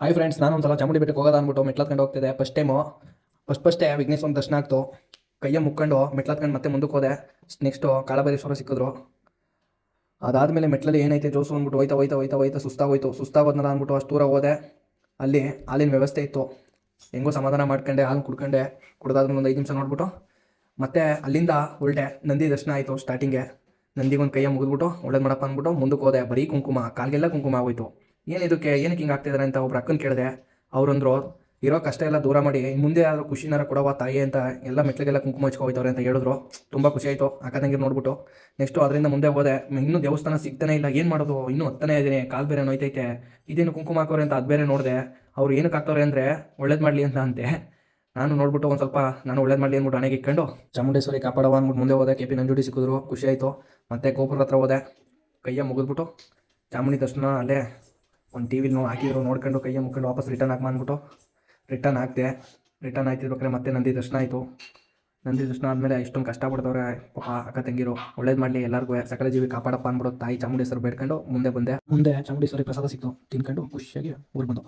Hi friends, ನಾನು ಒಂದ್ಸಲ ಚಾಮುಂಡಿ ಬೆಟ್ಟಕ್ಕೆ ಹೋಗೋದು ಅಂದ್ಬಿಟ್ಟು ಮೆಟ್ಲತ್ಕೊಂಡು ಹೋಗ್ತಿದ್ದೆ. ಫಸ್ಟೇ ವಿಘ್ನೇಶ್ವರ ದರ್ಶನ ಆಗ್ತು. ಕೈಯ ಮುಕ್ಕೊಂಡು ಮೆಟ್ಲತ್ಕೊಂಡು ಮತ್ತೆ ಮುಂದಕ್ಕೆ ಹೋದೆ. ನೆಕ್ಸ್ಟು ಕಾಳಭೈರೇಶ್ವರ ಸಿಕ್ಕಿದ್ರು. ಅದಾದಮೇಲೆ ಮೆಟ್ಲಲ್ಲಿ ಏನೈತೆ ಜೋಸು ಅಂದ್ಬಿಟ್ಟು ಹೋಯ್ತಾ ಸುಸ್ತಾಗೋದ್ನಲ್ಲ ಅಂದ್ಬಿಟ್ಟು ಅಷ್ಟು ದೂರ ಹೋದೆ. ಅಲ್ಲಿ ಹಾಲಿನ ವ್ಯವಸ್ಥೆ ಇತ್ತು. ಹೆಂಗೋ ಸಮಾಧಾನ ಮಾಡ್ಕೊಂಡೆ, ಹಾಲು ಕುಡ್ದಾದ್ಮೇಲೆ ಒಂದು 5 ನಿಮಿಷ ನೋಡ್ಬಿಟ್ಟು ಮತ್ತೆ ಅಲ್ಲಿಂದ ಹೊರಟೆ. ನಂದಿ ದರ್ಶನ ಆಯಿತು. ಸ್ಟಾರ್ಟಿಂಗೆ ನಂದಿಗೊಂದು ಕೈಯ ಮುಗಿದ್ಬಿಟ್ಟು ಒಳ್ಳೇದು ಮಾಡಪ್ಪ ಅಂದ್ಬಿಟ್ಟು ಮುಂದಕ್ಕೆ ಹೋದೆ. ಬರೀ ಕುಂಕುಮ, ಕಾಲಿಗೆಲ್ಲ ಕುಂಕುಮ ಆಗೋಯ್ತು. ಏನಕ್ಕೆ ಹಿಂಗೆ ಆಗ್ತಿದ್ದಾರೆ ಅಂತ ಒಬ್ರು ಅಕ್ಕನ ಕೇಳಿದೆ. ಅವ್ರಂದ್ರು, ಇರೋ ಕಷ್ಟ ಎಲ್ಲ ದೂರ ಮಾಡಿ ಮುಂದೆ ಆದರೂ ಖುಷಿನಾರ ಕೊಡವ ತಾಯಿ ಅಂತ ಎಲ್ಲ ಮೆಟ್ಲಿಗೆಲ್ಲ ಕುಂಕುಮ ಹಚ್ಕೋಯ್ತವ್ರೆ ಅಂತ ಹೇಳಿದ್ರು. ತುಂಬ ಖುಷಿ ಆಯಿತು ಅಕ್ಕದಂಗೆ ನೋಡ್ಬಿಟ್ಟು. ನೆಕ್ಸ್ಟು ಅದರಿಂದ ಮುಂದೆ ಹೋದೆ. ಇನ್ನೂ ದೇವಸ್ಥಾನ ಸಿಗ್ತಾನೆ ಇಲ್ಲ, ಏನು ಮಾಡೋದು, ಇನ್ನೂ ಹತ್ತನೇ ಇದ್ದೀನಿ, ಕಾಲು ಬೇರೆ ನೋಯ್ತೈತೆ. ಇದೇನು ಕುಂಕುಮ ಹಾಕೋರೆ ಅಂತ ಅದು ಬೇರೆ ನೋಡಿದೆ. ಅವ್ರು ಏನಕ್ಕೆ ಹಾಕ್ತವ್ರೆ ಅಂದರೆ ಒಳ್ಳೇದು ಮಾಡಲಿ ಅಂತ ಅಂತೆ. ನಾನು ನೋಡ್ಬಿಟ್ಟು ಒಂದು ಸ್ವಲ್ಪ ನಾನು ಒಳ್ಳೇದು ಮಾಡಲಿ ಅಂದ್ಬಿಟ್ಟು ಹಣೆಗೆ ಇಟ್ಕೊಂಡು ಚಾಮುಂಡೇಶ್ವರಿ ಕಾಪಾಡವ ಅಂದ್ಬಿಟ್ಟು ಮುಂದೆ ಹೋದೆ. KP ನಂಜುಂಡಿ ಸಿಕ್ಕಿದ್ರು, ಖುಷಿ ಆಯಿತು. ಮತ್ತೆ ಗೋಪುರದ ಹತ್ರ ಹೋದೆ. ಕೈಯ ಮುಗಿದ್ಬಿಟ್ಟು ಚಾಮುಂಡಿ ದರ್ಶನ ಅಲ್ಲೇ ಒಂದು TV ಹಾಕಿದ್ರು, ನೋಡ್ಕೊಂಡು ಕೈಯ ಮುಗ್ಕೊಂಡು ವಾಪಸ್ ರಿಟರ್ನ್ ಅಂದ್ಬಿಟ್ಟು ರಿಟರ್ನ್ ಆಯ್ತಿರ್ಬೇಕಾದ್ರೆ ಮತ್ತೆ ನಂದಿ ದರ್ಶನ ಆಯಿತು. ನಂದಿ ದರ್ಶನ ಆದಮೇಲೆ ಇಷ್ಟೊಂದು ಕಷ್ಟಪಡ್ತವ್ರೆ ಪಾಪ ಅಕ್ಕ ತಂಗಿರು, ಒಳ್ಳೇದು ಮಾಡಲಿ ಎಲ್ಲರಿಗೂ, ಸಕಲ ಜೀವಿ ಕಾಪಾಡಪ್ಪ ಅಂದ್ಬಿಟ್ಟು ತಾಯಿ ಚಾಮುಂಡೇಶ್ವರಿ ಬೇಡ್ಕೊಂಡು ಮುಂದೆ ಚಾಮುಂಡೇಶ್ವರಿ ಪ್ರಸಾದ ಸಿಕ್ತು. ತಿನ್ಕೊಂಡು ಖುಷಿಯಾಗಿ ಊರು ಬಂದು.